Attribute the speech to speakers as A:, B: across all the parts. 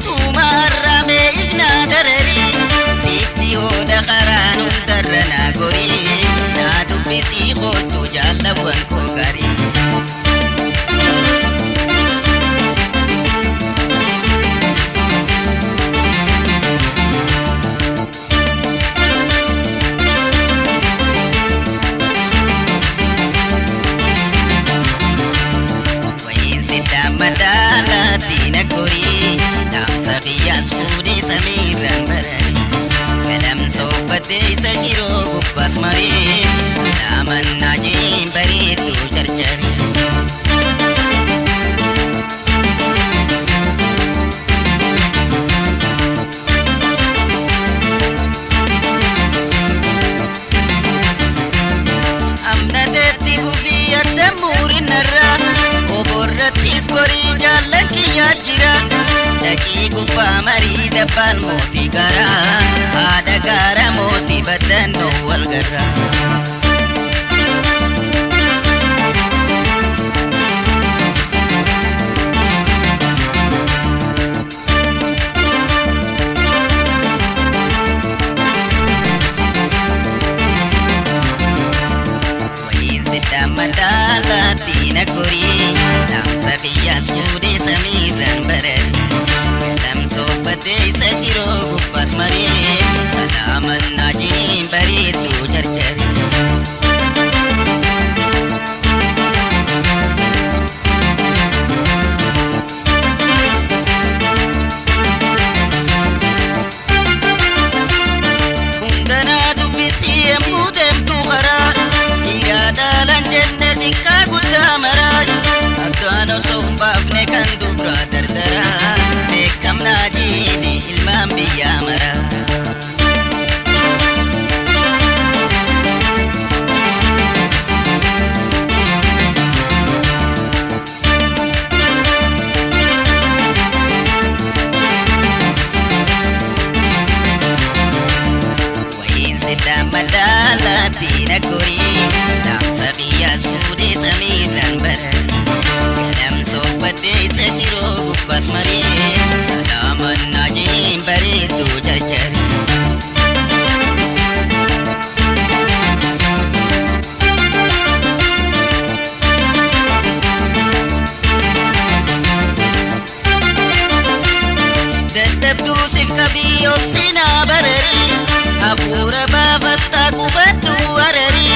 A: tu marame igna darari sifti oda kharan darana gori na dubisi khotu jallawan ko gari Madalatina gori dam saqiyan sudi samiran barari kalam sofate sajiro gubbas mari salaman najim baritu charchari amnadati bubiyat damurin narra oborratis gori jallaki yajira daki gupa mari dabal moti gara ada gara moti badan no wal gara Madalatina gori dam saqiyan sudi samiran barari kalam sofate sajiro gubbas mari salaman najim baritu charchari undana dubisi emudem tu khara dalan jannati ka gudda maraj adano sombafne kan dubra dardara bekam najini ilmam biya mara madalatina gori dam saqiyan sudi samiran barari kalam sofate sajiro gubbas mari salaman najim baritu charchari dadabdu sif kabi obsina barari apura babatta kubatu warari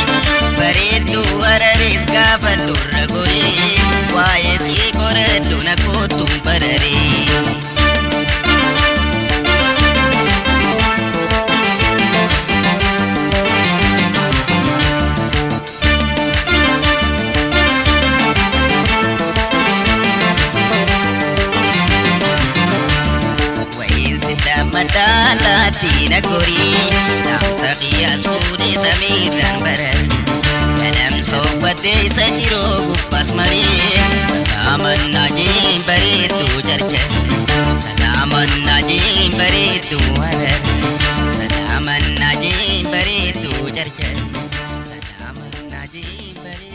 A: baretu warari skafatu ragori waye si koretu nakotu barari madalatina gori dam saqiyan sudi samiran barari kalam sofate sajiro gubbas mari salaman najim baritu charchari salaman najim baritu warari salaman najim baritu charchari salaman najim baritu